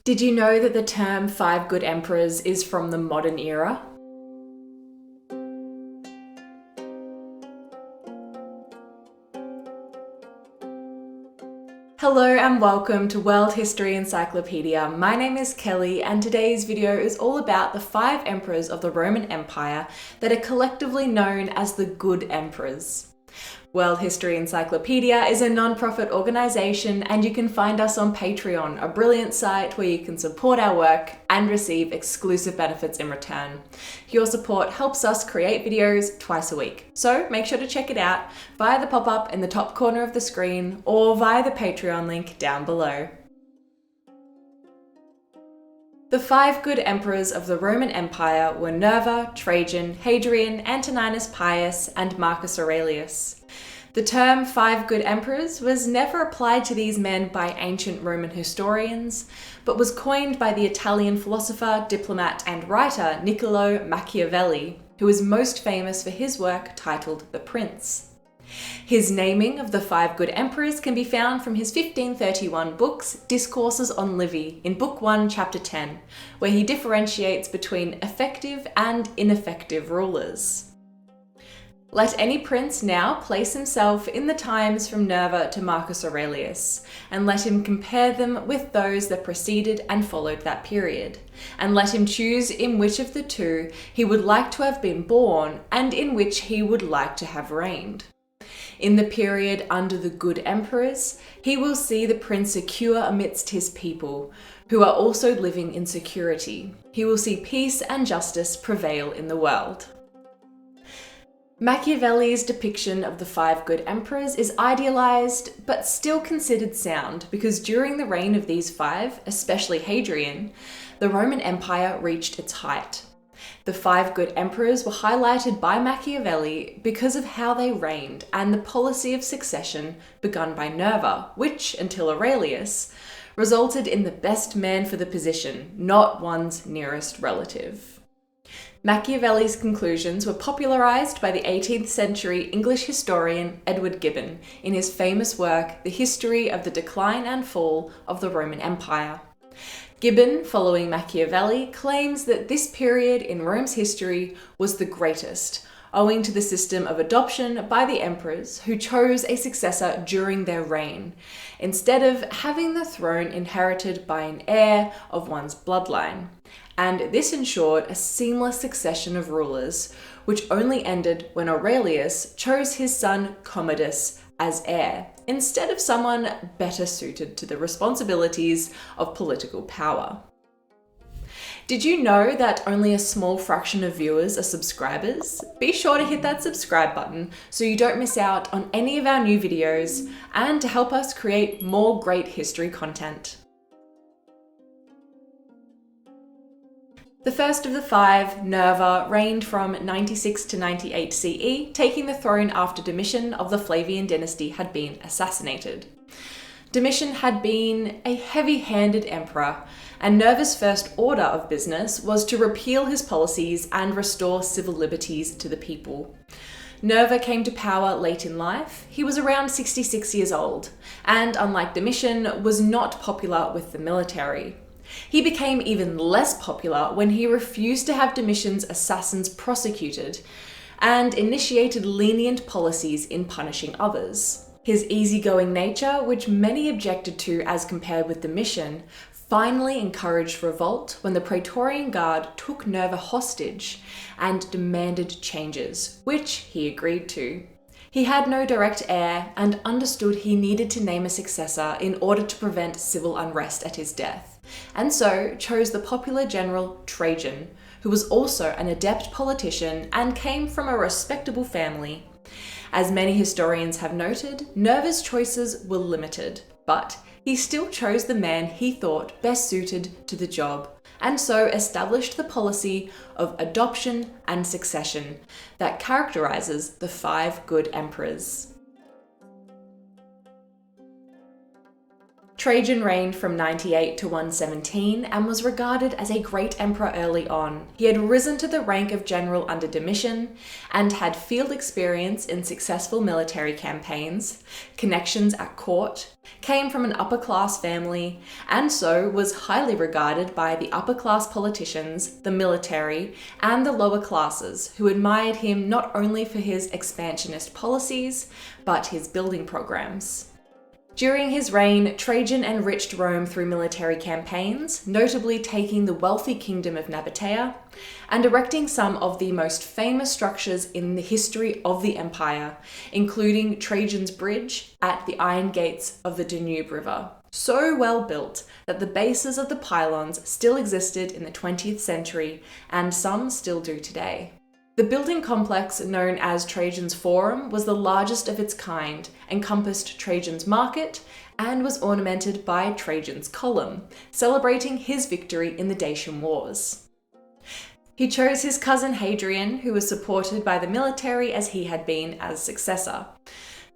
Did you know that the term five good emperors is from the modern era? Hello and welcome to World History Encyclopedia. My name is Kelly and today's video is all about the 5 emperors of the Roman Empire that are collectively known as the Good Emperors. World History Encyclopedia is a non-profit organisation and you can find us on Patreon, a brilliant site where you can support our work and receive exclusive benefits in return. Your support helps us create videos twice a week, so make sure to check it out via the pop-up in the top corner of the screen or via the Patreon link down below. The 5 good emperors of the Roman Empire were Nerva, Trajan, Hadrian, Antoninus Pius, and Marcus Aurelius. The term 5 good emperors was never applied to these men by ancient Roman historians, but was coined by the Italian philosopher, diplomat, and writer Niccolo Machiavelli, who is most famous for his work titled The Prince. His naming of the 5 good emperors can be found from his 1531 books Discourses on Livy in Book 1, Chapter 10, where he differentiates between effective and ineffective rulers. Let any prince now place himself in the times from Nerva to Marcus Aurelius, and let him compare them with those that preceded and followed that period, and let him choose in which of the two he would like to have been born and in which he would like to have reigned. In the period under the good emperors, he will see the prince secure amidst his people, who are also living in security. He will see peace and justice prevail in the world. Machiavelli's depiction of the 5 good emperors is idealized, but still considered sound, because during the reign of these 5, especially Hadrian, the Roman Empire reached its height. The 5 good emperors were highlighted by Machiavelli because of how they reigned and the policy of succession begun by Nerva, which, until Aurelius, resulted in the best man for the position, not one's nearest relative. Machiavelli's conclusions were popularized by the 18th century English historian Edward Gibbon in his famous work, The History of the Decline and Fall of the Roman Empire. Gibbon, following Machiavelli, claims that this period in Rome's history was the greatest, owing to the system of adoption by the emperors who chose a successor during their reign, instead of having the throne inherited by an heir of one's bloodline. And this ensured a seamless succession of rulers, which only ended when Aurelius chose his son Commodus as heir, instead of someone better suited to the responsibilities of political power. Did you know that only a small fraction of viewers are subscribers? Be sure to hit that subscribe button so you don't miss out on any of our new videos and to help us create more great history content. The first of the 5, Nerva, reigned from 96 to 98 CE, taking the throne after Domitian of the Flavian Dynasty had been assassinated. Domitian had been a heavy-handed emperor, and Nerva's first order of business was to repeal his policies and restore civil liberties to the people. Nerva came to power late in life. He was around 66 years old, and unlike Domitian, was not popular with the military. He became even less popular when he refused to have Domitian's assassins prosecuted and initiated lenient policies in punishing others. His easygoing nature, which many objected to as compared with Domitian, finally encouraged revolt when the Praetorian Guard took Nerva hostage and demanded changes, which he agreed to. He had no direct heir and understood he needed to name a successor in order to prevent civil unrest at his death, and so chose the popular general Trajan, who was also an adept politician and came from a respectable family. As many historians have noted, Nerva's choices were limited, but he still chose the man he thought best suited to the job, and so established the policy of adoption and succession that characterizes the 5 good emperors. Trajan reigned from 98 to 117 and was regarded as a great emperor early on. He had risen to the rank of general under Domitian and had field experience in successful military campaigns, connections at court, came from an upper-class family, and so was highly regarded by the upper-class politicians, the military, and the lower classes, who admired him not only for his expansionist policies, but his building programs. During his reign, Trajan enriched Rome through military campaigns, notably taking the wealthy kingdom of Nabatea and erecting some of the most famous structures in the history of the empire, including Trajan's Bridge at the iron gates of the Danube River, so well built that the bases of the pylons still existed in the 20th century and some still do today. The building complex known as Trajan's Forum was the largest of its kind, encompassed Trajan's Market, and was ornamented by Trajan's Column, celebrating his victory in the Dacian Wars. He chose his cousin Hadrian, who was supported by the military as he had been as successor.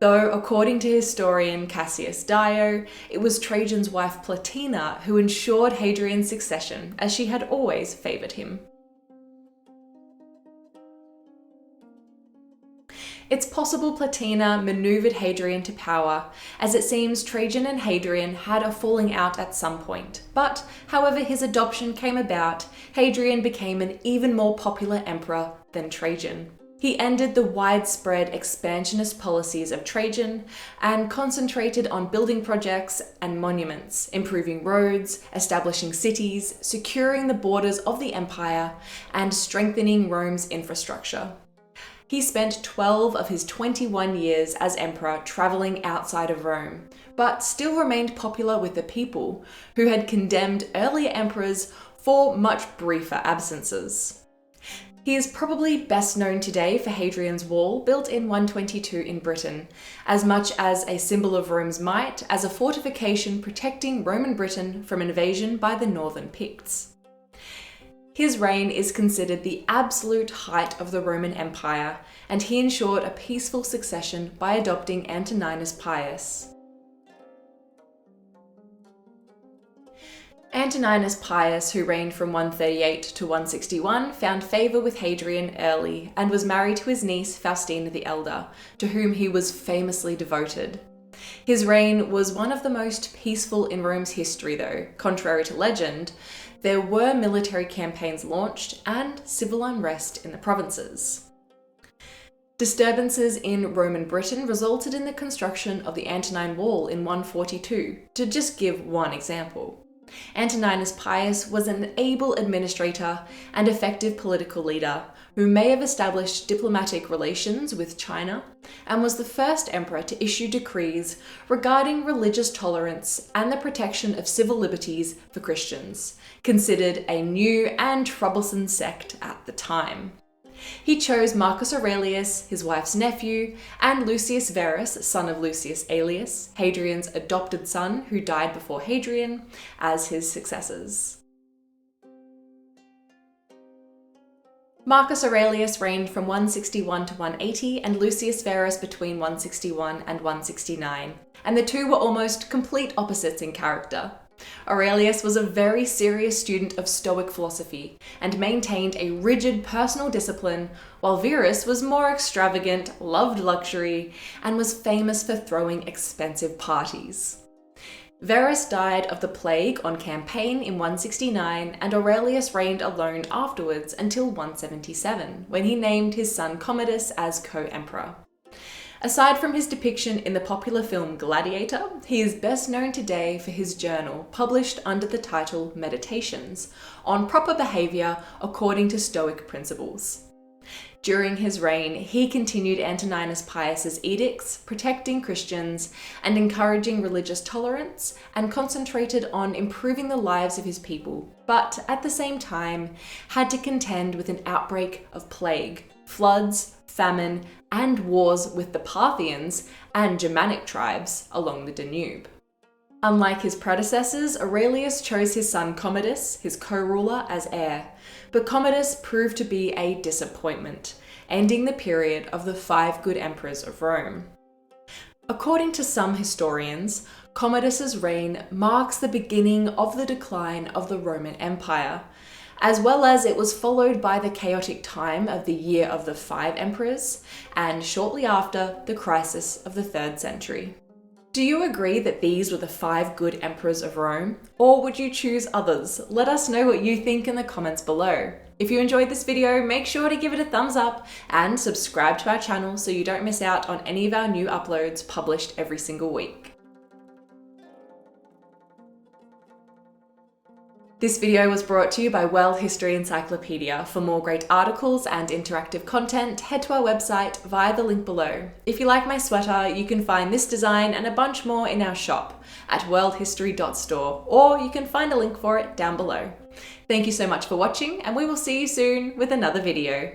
Though, according to historian Cassius Dio, it was Trajan's wife Plotina who ensured Hadrian's succession, as she had always favoured him. It's possible Plotina maneuvered Hadrian to power, as it seems Trajan and Hadrian had a falling out at some point. But, however his adoption came about, Hadrian became an even more popular emperor than Trajan. He ended the widespread expansionist policies of Trajan and concentrated on building projects and monuments, improving roads, establishing cities, securing the borders of the empire, and strengthening Rome's infrastructure. He spent 12 of his 21 years as emperor travelling outside of Rome, but still remained popular with the people, who had condemned earlier emperors for much briefer absences. He is probably best known today for Hadrian's Wall, built in 122 in Britain, as much as a symbol of Rome's might as a fortification protecting Roman Britain from invasion by the northern Picts. His reign is considered the absolute height of the Roman Empire, and he ensured a peaceful succession by adopting Antoninus Pius. Antoninus Pius, who reigned from 138 to 161, found favour with Hadrian early and was married to his niece Faustina the Elder, to whom he was famously devoted. His reign was one of the most peaceful in Rome's history though. Contrary to legend, there were military campaigns launched and civil unrest in the provinces. Disturbances in Roman Britain resulted in the construction of the Antonine Wall in 142, to just give one example. Antoninus Pius was an able administrator and effective political leader who may have established diplomatic relations with China and was the first emperor to issue decrees regarding religious tolerance and the protection of civil liberties for Christians, considered a new and troublesome sect at the time. He chose Marcus Aurelius, his wife's nephew, and Lucius Verus, son of Lucius Aelius, Hadrian's adopted son who died before Hadrian, as his successors. Marcus Aurelius reigned from 161 to 180 and Lucius Verus between 161 and 169, and the two were almost complete opposites in character. Aurelius was a very serious student of Stoic philosophy and maintained a rigid personal discipline, while Verus was more extravagant, loved luxury, and was famous for throwing expensive parties. Verus died of the plague on campaign in 169, and Aurelius reigned alone afterwards until 177, when he named his son Commodus as co-emperor. Aside from his depiction in the popular film Gladiator, he is best known today for his journal, published under the title Meditations, on proper behaviour according to Stoic principles. During his reign, he continued Antoninus Pius's edicts, protecting Christians and encouraging religious tolerance, and concentrated on improving the lives of his people, but at the same time had to contend with an outbreak of plague, floods, famine, and wars with the Parthians and Germanic tribes along the Danube. Unlike his predecessors, Aurelius chose his son Commodus, his co-ruler, as heir, but Commodus proved to be a disappointment, ending the period of the 5 good emperors of Rome. According to some historians, Commodus's reign marks the beginning of the decline of the Roman Empire, as well as it was followed by the chaotic time of the year of the 5 emperors, and shortly after, the crisis of the 3rd century. Do you agree that these were the 5 good emperors of Rome? Or would you choose others? Let us know what you think in the comments below. If you enjoyed this video, make sure to give it a thumbs up and subscribe to our channel so you don't miss out on any of our new uploads published every single week. This video was brought to you by World History Encyclopedia. For more great articles and interactive content, head to our website via the link below. If you like my sweater, you can find this design and a bunch more in our shop at worldhistory.store, or you can find a link for it down below. Thank you so much for watching, and we will see you soon with another video.